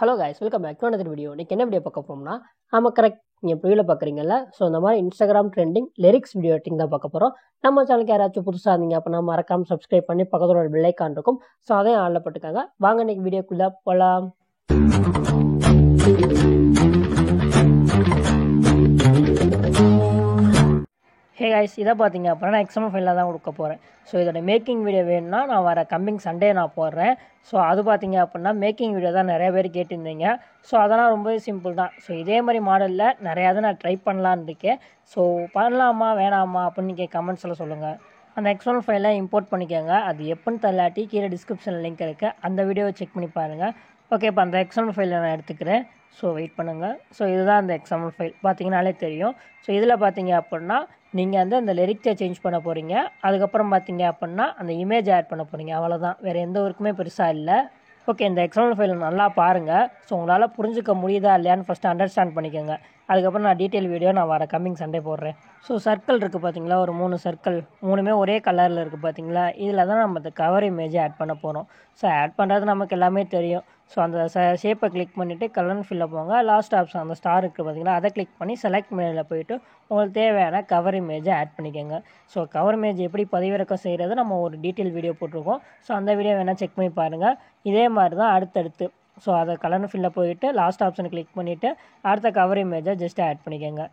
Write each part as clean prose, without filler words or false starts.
Hello guys, welcome back to another video. இன்னைக்கு என்ன video பார்க்க போறோம்னா, ஆமாம் கரெக்ட், நீங்கள் ப்ரிவியூவில் பார்க்குறீங்கல்ல. ஸோ இந்த மாதிரி Instagram trending lyrics video editing தான் பார்க்க போகிறோம். நம்ம சேனலுக்கு யாராச்சும் புதுசாக இருந்தீங்க அப்படின்னா மறக்காம சப்ஸ்கிரைப் பண்ணி பக்கத்தில் ஒரு பெல் ஐக்கான் இருக்கும். ஸோ அதையும் ஆளில் போட்டுக்காங்க. வாங்க இன்னைக்கு வீடியோக்குள்ளே போகலாம். ஹே கைஸ், இதை பார்த்தீங்க அப்படின்னா நான் எக்ஸாம்பிள் ஃபைலில் தான் கொடுக்க போகிறேன். ஸோ இதோட மேக்கிங் வீடியோ வேணும்னா நான் வர கம்மிங் சண்டே நான் போடுறேன். ஸோ அது பார்த்தீங்க அப்படின்னா மேக்கிங் வீடியோ தான் நிறைய பேர் கேட்டிருந்தீங்க. ஸோ அதெல்லாம் ரொம்பவே சிம்பிள் தான். ஸோ இதே மாதிரி மாடலில் நிறையா தான் நான் ட்ரை பண்ணலான்னு இருக்கேன். ஸோ பண்ணலாமா வேணாமா அப்படின்னு நீங்கள் கமெண்ட்ஸில் சொல்லுங்கள். அந்த எக்ஸாம்பிள் ஃபைலை இம்போர்ட் பண்ணிக்கோங்க. அது எப்படின்னு தள்ளாட்டி கீழே டிஸ்கிரிப்ஷனில் லிங்க் இருக்குது, அந்த வீடியோவை செக் பண்ணி பாருங்கள். ஓகே, இப்போ அந்த எக்ஸாம்பிள் ஃபைலை நான் எடுத்துக்கிறேன். ஸோ வெயிட் பண்ணுங்கள். ஸோ இதுதான் அந்த எக்ஸாம்பிள் ஃபைல், பார்த்தீங்கனாலே தெரியும். ஸோ இதில் பார்த்தீங்க அப்படின்னா நீங்கள் வந்து அந்த லிரிக்ஸை சேஞ்ச் பண்ண போகிறீங்க. அதுக்கப்புறம் பார்த்தீங்க அப்படின்னா அந்த இமேஜ் ஆட் பண்ண போகிறீங்க. அவ்வளோதான், வேறு எந்த ஒர்க்குமே பெருசாக இல்லை. ஓகே, இந்த எக்ஸாம்பிள் ஃபைல் நல்லா பாருங்கள். ஸோ உங்களால் புரிஞ்சுக்க முடியுதா இல்லையான்னு ஃபஸ்ட்டு அண்டர்ஸ்டாண்ட் பண்ணிக்கோங்க. அதுக்கப்புறம் நான் டீட்டெயில் வீடியோ நான் வர கம்மிங் சண்டே போடுறேன். ஸோ சர்க்கிள் இருக்குது பார்த்தீங்களா, ஒரு 3 சர்க்கிள், 3மே ஒரே கலரில் இருக்குது பார்த்தீங்களா. இதில் தான் நம்ம இந்த கவர் இமேஜை ஆட் பண்ண போகிறோம். ஸோ ஆட் பண்ணுறது நமக்கு எல்லாமே தெரியும். ஸோ அந்த ஷேப்பை கிளிக் பண்ணிவிட்டு கலர் ஃபில்ல போங்க. லாஸ்ட் ஆப்ஷன் அந்த ஸ்டார் இருக்குது பார்த்தீங்களா, அதை கிளிக் பண்ணி செலக்ட் மெனுவில் போய்ட்டு உங்களுக்கு தேவையான கவர் இமேஜை ஆட் பண்ணிக்கோங்க. ஸோ கவர் இமேஜ் எப்படி பதிவிறக்கம் செய்கிறது நம்ம ஒரு டீட்டெயில் வீடியோ போட்டிருக்கோம். ஸோ அந்த வீடியோ வேணால் செக் பண்ணி பாருங்கள். இதே மாதிரி தான் அடுத்தடுத்து. ஸோ அதை கலர் ஃபில்ல போயிட்டு லாஸ்ட் ஆப்ஷனை கிளிக் பண்ணிவிட்டு அடுத்த கவர் இமேஜை ஜஸ்ட் ஆட் பண்ணிக்கோங்க.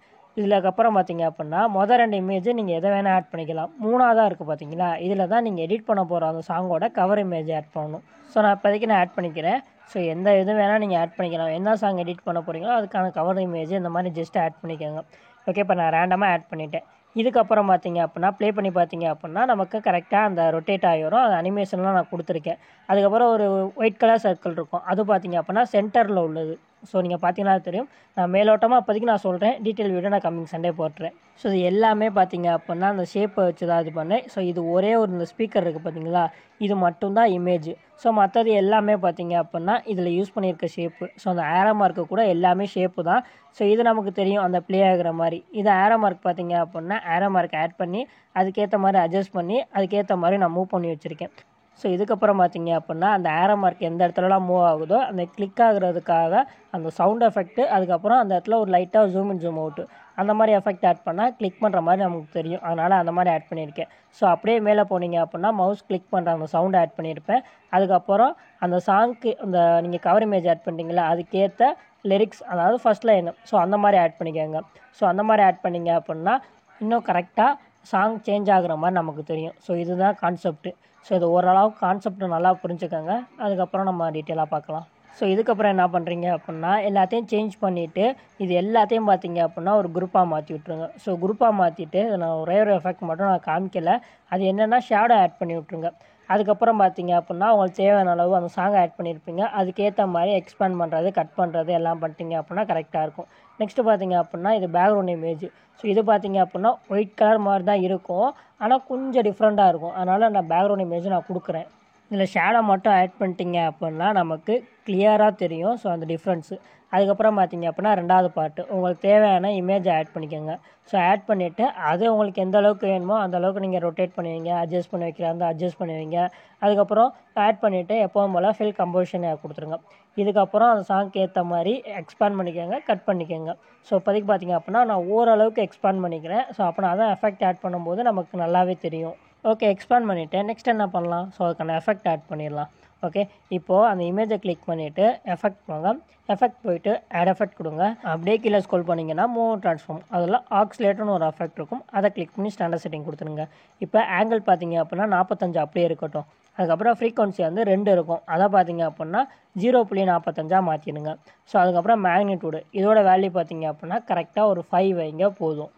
இதுக்கப்புறம் பார்த்தீங்க அப்படின்னா மொதல் 2 இமேஜ் நீங்கள் எதை வேணால் ஆட் பண்ணிக்கலாம். 3ஆவதாக இருக்குது பார்த்தீங்களா, இதில் தான் நீங்கள் எடிட் பண்ண போகிற அந்த சாங்கோட கவர் இமேஜ் ஆட் பண்ணணும். ஸோ நான் இப்போதைக்கு நான் ஆட் பண்ணிக்கிறேன். ஸோ எந்த இது வேணால் நீங்கள் ஆட் பண்ணிக்கலாம். என்ன சாங் எடிட் பண்ண போகிறீங்களோ அதுக்கான கவர் இமேஜ் இந்த மாதிரி ஜஸ்ட் ஆட் பண்ணிக்கோங்க. ஓகே, இப்போ நான் ரேண்டமாக ஆட் பண்ணிட்டேன். இதுக்கப்புறம் பார்த்தீங்க அப்படின்னா ப்ளே பண்ணி பார்த்தீங்க அப்படின்னா நமக்கு கரெக்டாக அந்த ரொட்டேட் ஆகிரும். அந்த அனிமேஷன்லாம் நான் கொடுத்துருக்கேன். அதுக்கப்புறம் ஒரு ஒயிட் கலர் சர்க்கிள் இருக்கும், அது பார்த்தீங்க அப்படின்னா சென்டரில் உள்ளது. ஸோ நீங்கள் பார்த்தீங்கன்னா தெரியும். நான் மேலோட்டமாக அப்போதைக்கு நான் சொல்கிறேன், டீட்டெயில் வீடியோ நான் கம்மிங் சண்டே போட்டுறேன். ஸோ இது எல்லாமே பார்த்தீங்க அப்படின்னா அந்த ஷேப்பை வச்சு தான் இது பண்ணேன். ஸோ இது ஒரே ஒரு இந்த ஸ்பீக்கர் இருக்குது பார்த்தீங்களா, இது மட்டும்தான் இமேஜ். ஸோ மற்றது எல்லாமே பார்த்தீங்க அப்படின்னா இதில் யூஸ் பண்ணியிருக்க ஷேப்பு. ஸோ அந்த ஆரோ மார்க்கு கூட எல்லாமே ஷேப்பு தான். ஸோ இது நமக்கு தெரியும் அந்த ப்ளே ஆகிற மாதிரி. இது ஆரோ மார்க் பார்த்தீங்க அப்படின்னா ஆரோ மார்க் ஆட் பண்ணி அதுக்கேற்ற மாதிரி அட்ஜஸ்ட் பண்ணி அதுக்கேற்ற மாதிரி நான் மூவ் பண்ணி வச்சுருக்கேன். ஸோ இதுக்கப்புறம் பார்த்தீங்க அப்படின்னா அந்த ஆரோ மார்க் எந்த இடத்துலலாம் மூவ் ஆகுதோ அந்த கிளிக் ஆகுறதுக்காக அந்த சவுண்ட் எஃபெக்ட்டு, அதுக்கப்புறம் அந்த இடத்துல ஒரு லைட்டாக ஜூம் இன் ஜூம் அவுட்டு அந்த மாதிரி எஃபெக்ட் ஆட் பண்ணால் கிளிக் பண்ணுற மாதிரி நமக்கு தெரியும். அதனால் அந்த மாதிரி ஆட் பண்ணியிருக்கேன். ஸோ அப்படியே மேலே போனீங்க அப்படின்னா மவுஸ் கிளிக் பண்ணுற அந்த சவுண்ட் ஆட் பண்ணியிருப்பேன். அதுக்கப்புறம் அந்த சாங்க்கு அந்த நீங்கள் கவர் இமேஜ் ஆட் பண்ணிட்டீங்களா அதுக்கேற்ற லிரிக்ஸ், அதாவது ஃபஸ்ட் லைன், ஸோ அந்த மாதிரி ஆட் பண்ணிக்கோங்க. ஸோ அந்த மாதிரி ஆட் பண்ணிங்க அப்படின்னா இன்னும் கரெக்டாக சாங் சேஞ்ச் ஆகுற மாதிரி நமக்கு தெரியும். ஸோ இதுதான் கான்செப்ட்டு. ஸோ இது ஓரளவுக்கு கான்செப்ட் நல்லா புரிஞ்சுக்கோங்க. அதுக்கப்புறம் நம்ம டீட்டெயிலாக பார்க்கலாம். ஸோ இதுக்கப்புறம் என்ன பண்ணுறீங்க அப்படின்னா எல்லாத்தையும் சேஞ்ச் பண்ணிவிட்டு இது எல்லாத்தையும் பார்த்தீங்க அப்படின்னா ஒரு குரூப்பாக மாற்றி விட்ருங்க. ஸோ குரூப்பாக மாற்றிட்டு நான் ஒரே ஒரு எஃபெக்ட் மட்டும் நான் காமிக்கலை, அது என்னென்னா ஷேடோ ஆட் பண்ணி விட்ருங்க. அதுக்கப்புறம் பார்த்தீங்க அப்படின்னா உங்களுக்கு தேவையான அளவு அந்த சாங்கை ஆட் பண்ணியிருப்பீங்க, அதுக்கேற்ற மாதிரி எக்ஸ்பேண்ட் பண்ணுறது கட் பண்ணுறது எல்லாம் பண்ணிட்டீங்க அப்படின்னா கரெக்டாக இருக்கும். நெக்ஸ்ட்டு பார்த்தீங்க அப்படின்னா இது பேக்ரவுண்ட் இமேஜ். ஸோ இது பார்த்தீங்க அப்படின்னா ஒயிட் கலர் மாதிரி தான் இருக்கும், ஆனால் கொஞ்சம் டிஃப்ரெண்ட்டாக இருக்கும். அதனால் நான் பேக்ரவுண்ட் இமேஜ் நான் கொடுக்குறேன். இதில் ஷேடோ மட்டும் ஆட் பண்ணிட்டீங்க அப்படின்னா நமக்கு கிளியராக தெரியும். ஸோ அந்த டிஃப்ரென்ஸு. அதுக்கப்புறம் பார்த்தீங்க அப்படின்னா 2வது பார்ட்டு உங்களுக்கு தேவையான இமேஜை ஆட் பண்ணிக்கோங்க. ஸோ ஆட் பண்ணிவிட்டு அது உங்களுக்கு எந்த அளவுக்கு வேணுமோ அந்த அளவுக்கு நீங்கள் ரொட்டேட் பண்ணுவீங்க, அட்ஜஸ்ட் பண்ணி வைக்கிறாங்க அட்ஜஸ்ட் பண்ணுவீங்க. அதுக்கப்புறம் ஆட் பண்ணிவிட்டு எப்போவும் போல் ஃபில் கம்போசிஷன் கொடுத்துருங்க. இதுக்கப்புறம் அந்த சாங்க்கு ஏற்ற மாதிரி எக்ஸ்பேண்ட் பண்ணிக்கோங்க, கட் பண்ணிக்கோங்க. ஸோ இப்போதைக்கு பார்த்தீங்க அப்படின்னா நான் ஓரளவுக்கு எக்ஸ்பேண்ட் பண்ணிக்கிறேன். ஸோ அப்படின்னா அதான் எஃபெக்ட் ஆட் பண்ணும்போது நமக்கு நல்லாவே தெரியும். ஓகே, எக்ஸ்பேண்ட் பண்ணிவிட்டு நெக்ஸ்ட் என்ன பண்ணலாம், ஸோ அதுக்கான எஃபெக்ட் ஆட் பண்ணிடலாம். ஓகே, இப்போது அந்த இமேஜை கிளிக் பண்ணிவிட்டு எஃபெக்ட் போங்க. எஃபெக்ட் போயிட்டு ஆட் எஃபெக்ட் கொடுங்க. அப்படியே கீழே ஸ்க்ரோல் பண்ணிங்கன்னா மூவ் ட்ரான்ஸ்ஃபார்ம், அதில் ஆக்சிலேட்டர்னு ஒரு எஃபெக்ட் இருக்கும், அதை கிளிக் பண்ணி ஸ்டாண்டர்ட் செட்டிங் கொடுத்துருங்க. இப்போ ஆங்கிள் பார்த்தீங்க அப்படின்னா 45 அப்படியே இருக்கட்டும். அதுக்கப்புறம் ஃப்ரீக்வன்சி வந்து 2 இருக்கும், அதை பார்த்தீங்க அப்படின்னா 0.45 மாற்றிடுங்க. ஸோ அதுக்கப்புறம் மேக்னிடியூடு இதோட வேல்யூ பார்த்தீங்க அப்படின்னா கரெக்டாக ஒரு 5 வைங்க போதும்.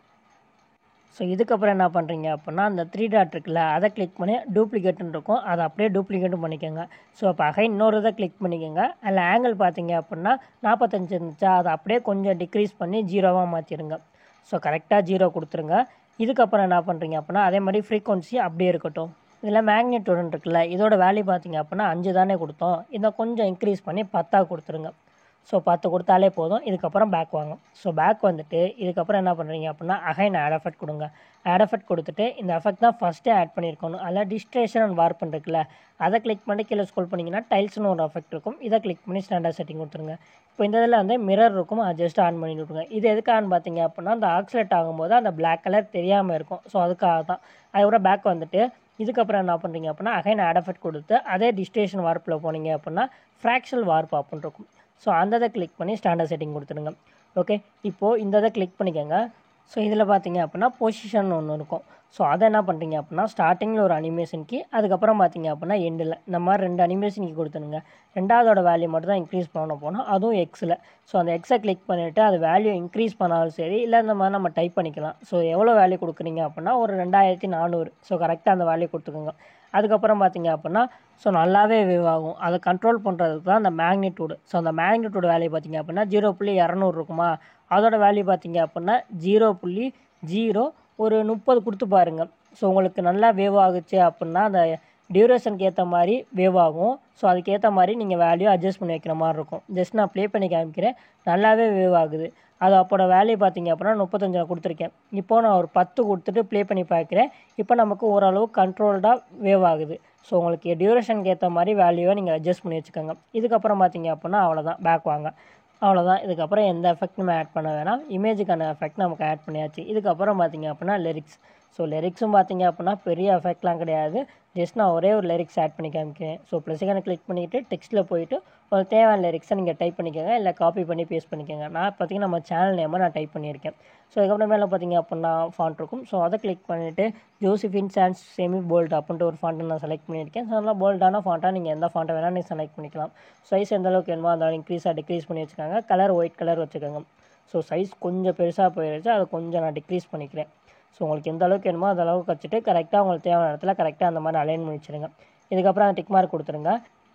ஸோ இதுக்கப்புறம் என்ன பண்ணுறீங்க அப்படின்னா அந்த 3 டாட் இருக்குல்ல அதை கிளிக் பண்ணி டூப்ளிகேட்டுன்னு இருக்கும், அதை அப்படியே டூப்ளிகேட்டும் பண்ணிக்கோங்க. ஸோ அப்போ இன்னொரு இதை கிளிக் பண்ணிக்கோங்க. அதில் ஆங்கிள் பார்த்தீங்க அப்படின்னா 45 இருந்துச்சா அதை அப்படியே கொஞ்சம் டிக்ரீஸ் பண்ணி 0வாக மாற்றிடுங்க. ஸோ கரெக்டாக 0 கொடுத்துருங்க. இதுக்கப்புறம் என்ன பண்ணுறீங்க அப்படின்னா அதே மாதிரி ஃப்ரீக்வன்சி அப்படியே இருக்கட்டும். இதில் மேக்னிடியூடுன்னு இருக்குல்ல இதோட வேல்யூ பார்த்தீங்க அப்படின்னா 5 தானே கொடுத்தோம், இதை கொஞ்சம் இன்க்ரீஸ் பண்ணி 10 கொடுத்துருங்க. ஸோ 10 கொடுத்தாலே போதும். இதுக்கப்புறம் பேக் வாங்க. ஸோ பேக் வந்துட்டு இதுக்கப்புறம் என்ன பண்ணுறீங்க அப்படின்னா அகைன் ஆட் எஃபெக்ட் கொடுங்க. ஆட் எஃபெக்ட் கொடுத்துட்டு இந்த எஃபெக்ட் தான் ஃபஸ்ட்டே ஆட் பண்ணியிருக்கணும். அதில் டிஸ்ட்ரேஷன் அண்ட் வார்ப்புன்னு இருக்குல்ல, அதை கிளிக் பண்ணி கீழே ஸ்க்ரோல் பண்ணிங்கன்னா டைல்ஸ்னு ஒரு எஃபெக்ட் இருக்கும். இதை கிளிக் பண்ணி ஸ்டாண்டர்ட் செட்டிங் கொடுத்துருங்க. இப்போ இந்த இதில் வந்து மிரர் இருக்கும், அதை ஜஸ்ட் ஆன் பண்ணி விட்ருங்க. இது எதுக்காக பார்த்தீங்க அப்படின்னா அந்த ஆக்சிலேட் ஆகும்போது அந்த பிளாக் கலர் தெரியாமல் இருக்கும். ஸோ அதுக்காக தான். அதுக்கப்புறம் பேக் வந்துட்டு இதுக்கப்புறம் என்ன பண்ணுறீங்க அப்படின்னா அகைன் ஆட் எஃபெக்ட் கொடுத்து அதே டிஸ்ட்ரேஷன் வார்ப்பில் போனீங்க அப்படின்னா ஃப்ராக்ஷனல் வார்ப் அப்படின்னு இருக்கும். ஸோ அந்த இதை கிளிக் பண்ணி ஸ்டாண்டர்ட் செட்டிங் கொடுத்துடுங்க. ஓகே, இப்போது இந்த இதை கிளிக் பண்ணிக்கோங்க. ஸோ இதில் பார்த்தீங்க அப்படின்னா பொசிஷன் ஒன்று இருக்கும். ஸோ அதை என்ன பண்ணுறீங்க அப்படின்னா ஸ்டார்டிங்கில் ஒரு அனிமேஷன் கீ, அதுக்கப்புறம் பார்த்தீங்க அப்படின்னா எண்டில் இந்த மாதிரி 2 அனிமேஷன் கீ கொடுத்துருங்க. ரெண்டாவதோட வேல்யூ மட்டும் தான் இன்க்ரீஸ் பண்ண போனால் அதுவும் எக்ஸில். ஸோ அந்த எக்ஸை கிளிக் பண்ணிவிட்டு அது வேல்யூ இன்க்ரீஸ் பண்ணாலும் சரி, இல்லை இந்த மாதிரி நம்ம டைப் பண்ணிக்கலாம். ஸோ எவ்வளோ வேல்யூ கொடுக்குறீங்க அப்படின்னா ஒரு 2400. ஸோ கரெக்டாக அந்த வேல்யூ கொடுத்துக்கோங்க. அதுக்கப்புறம் பார்த்தீங்க அப்படின்னா ஸோ நல்லாவே வேவ் ஆகும். அதை கண்ட்ரோல் பண்ணுறதுக்கு தான் அந்த மேக்னிட்யூடு. ஸோ அந்த மேக்னிட்யூடு வேல்யூ பார்த்தீங்க அப்படின்னா 0.200 இருக்குமா, அதோட வேல்யூ பார்த்தீங்க அப்படின்னா 0.0 ஒரு 30 கொடுத்து பாருங்கள். ஸோ உங்களுக்கு நல்லா வேவ் ஆகுச்சு அப்படின்னா அந்த டியூரேஷனுக்கு ஏற்ற மாதிரி வேவ் ஆகும். ஸோ அதுக்கேற்ற மாதிரி நீங்கள் வேல்யூ அட்ஜஸ்ட் பண்ணி வைக்கிற மாதிரி இருக்கும். ஜஸ்ட் நான் ப்ளே பண்ணி காமிக்கிறேன். நல்லாவே வேவ் ஆகுது. அது அப்போட வேல்யூ பார்த்தீங்க அப்படின்னா 35 கொடுத்துருக்கேன். இப்போது நான் ஒரு 10 கொடுத்துட்டு ப்ளே பண்ணி பார்க்குறேன். இப்போ நமக்கு ஓரளவு கண்ட்ரோல்டாக வேவ் ஆகுது. ஸோ உங்களுக்கு டியூரேஷனுக்கு ஏற்ற மாதிரி வேல்யூவை நீங்கள் அட்ஜஸ்ட் பண்ணி வச்சுக்கோங்க. இதுக்கப்புறம் பார்த்தீங்க அப்படின்னா அவ்வளோதான், பேக் வாங்க. அவ்வளோதான். இதுக்கப்புறம் எந்த எஃபெக்ட்டுமே ஆட் பண்ண வேணாம். இமேஜுக்கான எஃபெக்ட் நமக்கு ஆட் பண்ணியாச்சு. இதுக்கப்புறம் பார்த்தீங்க அப்படின்னா லிரிக்ஸ். ஸோ லிரிக்ஸும் பார்த்தீங்க அப்படின்னா பெரிய எஃபெக்ட்லாம் கிடையாது. ஜஸ்ட் நான் ஒரே ஒரு லிரிக்ஸ் ஆட் பண்ணி காமிக்கிறேன். ஸோ +ஐக்கான கிளிக் பண்ணிவிட்டு டெக்ஸ்ட்டில் போயிட்டு உங்களுக்கு தேவையான லிரிக்ஸை நீங்கள் டைப் பண்ணிக்கோங்க, இல்லை காப்பி பண்ணி பேஸ்ட் பண்ணிக்கோங்க. நான் பார்த்தீங்கன்னா நம்ம சேனல் நேமை நான் டைப் பண்ணியிருக்கேன். ஸோ அதுக்கப்புறம் மேலே பார்த்தீங்க அப்படின்னா ஃபாண்ட் இருக்கும். ஸோ அதை கிளிக் பண்ணிவிட்டு ஜோசிஃபின் சான்ஸ் செமி போல்ட் அப்படின்ட்டு ஒரு ஃபாண்ட்டை நான் செலக்ட் பண்ணியிருக்கேன். ஸோ நல்லா போல்டான ஃபாண்ட்டாக நீங்கள் எந்த ஃபாண்ட்டை வேணால் நீங்கள் செலக்ட் பண்ணிக்கலாம். சைஸ் எந்த அளவுக்கு வேணுமோ அந்த இன்க்ரீஸாக டிக்ரீஸ் பண்ணி வச்சுக்கோங்க. கலர் ஒயிட் கலர் வச்சுக்கோங்க. ஸோ சைஸ் கொஞ்சம் பெருசாக போயிடுச்சு, அதை கொஞ்சம் நான் டிக்ரீஸ் பண்ணிக்கிறேன். ஸோ உங்களுக்கு எந்த அளவுக்கு வேணுமோ அந்த அளவுக்கு வச்சுட்டு கரெக்டாக உங்களுக்கு தேவையான இடத்துல கரெக்டாக அந்த மாதிரி அலைன் பண்ணி வச்சுருங்க. இதுக்கப்புறம் அந்த டிக் மார்க் கொடுத்துருங்க.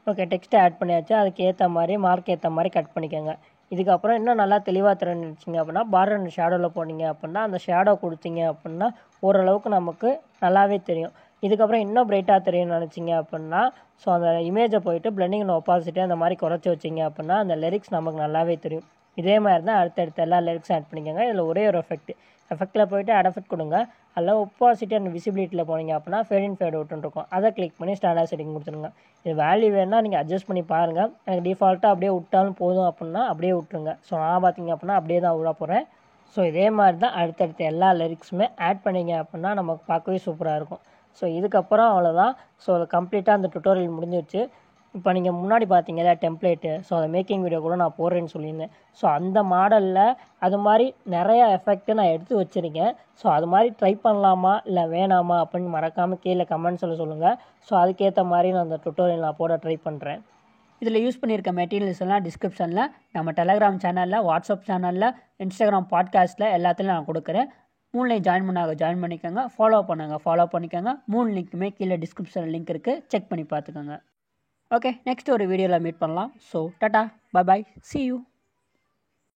ஓகே, டெக்ஸ்ட்டை ஆட் பண்ணியாச்சு. அதுக்கு ஏற்ற மாதிரி மார்க் ஏற்ற மாதிரி கட் பண்ணிக்கோங்க. இதுக்கப்புறம் இன்னும் நல்லா தெளிவாக தெரிஞ்சிச்சிங்க அப்படின்னா பார்டர் அண்ட் ஷேடோவில் போனீங்க அப்படின்னா அந்த ஷேடோ கொடுத்தீங்க அப்படின்னா ஓரளவுக்கு நமக்கு நல்லாவே தெரியும். இதுக்கப்புறம் இன்னும் பிரைட்டாக தெரியும்னு நினச்சிங்க அப்படின்னா ஸோ அந்த இமேஜை போயிட்டு பிளெண்டிங் அண்ட் ஒப்பாசிட்டி அந்த மாதிரி குறைச்சி வச்சிங்க அப்படின்னா அந்த லிரிக்ஸ் நமக்கு நல்லாவே தெரியும். இதே மாதிரி தான் அடுத்தடுத்த எல்லா லிரிக்ஸும் ஆட் பண்ணிக்கோங்க. இதில் ஒரே ஒரு எஃபெக்ட்டில் போய்ட்டு ஆட் எஃபெக்ட் கொடுங்க. அதில் ஒப்பாசிட்டி அண்ட் விசிபிலிட்டியில் போனீங்க அப்படின்னா ஃபேட் இன் ஃபேட் அவுட்னு இருக்கும். அதை கிளிக் பண்ணி ஸ்டாண்டர்ட் செட்டிங் கொடுத்துருங்க. இது வேல்யூ வேணால் நீங்கள் அட்ஜஸ்ட் பண்ணி பாருங்கள். எனக்கு டிஃபால்ட்டாக அப்படியே விட்டாலும் போதும் அப்படின்னா அப்படியே விட்டுருங்க. ஸோ நான் பார்த்தீங்க அப்படின்னா அப்படியே தான் விட போகிறேன். ஸோ இதே மாதிரி தான் அடுத்தடுத்த எல்லா லிரிக்ஸுமே ஆட் பண்ணிங்க அப்படின்னா நமக்கு பார்க்கவே சூப்பராக இருக்கும். ஸோ இதுக்கப்புறம் அவ்வளோதான். ஸோ அது கம்ப்ளீட்டாக அந்த டுட்டோரியல் முடிஞ்சிருச்சு. இப்போ நீங்கள் முன்னாடி பார்த்தீங்களா டெம்ப்ளேட்டு, ஸோ அந்த மேக்கிங் வீடியோ கூட நான் போடுறேன்னு சொல்லியிருந்தேன். ஸோ அந்த மாடலில் அது மாதிரி நிறையா எஃபெக்ட்டு நான் எடுத்து வச்சுருக்கேன். ஸோ அது மாதிரி ட்ரை பண்ணலாமா இல்லை வேணாமா அப்படின்னு மறக்காமல் கீழே கமெண்ட்ஸில் சொல்லுங்கள். ஸோ அதுக்கேற்ற மாதிரி நான் அந்த டுட்டோரியல் நான் போட ட்ரை பண்ணுறேன். இதில் யூஸ் பண்ணியிருக்க மெட்டீரியல்ஸ் எல்லாம் டிஸ்கிரிப்ஷனில், நம்ம டெலகிராம் சேனலில், வாட்ஸ்அப் சேனலில், இன்ஸ்டாகிராம் பாட்காஸ்ட்டில் எல்லாத்துலையும் நான் கொடுக்குறேன். 3லையும் ஜாயின் பண்ணிக்கோங்க, ஃபாலோ பண்ணிக்கோங்க. 3 லிங்க்குமே கீழே டிஸ்கிரிப்ஷனில் லிங்க் இருக்குது, செக் பண்ணி பார்த்துக்கோங்க. ஓகே, நெக்ஸ்ட் ஒரு வீடியோவில் மீட் பண்ணலாம். So tata, bye, see you.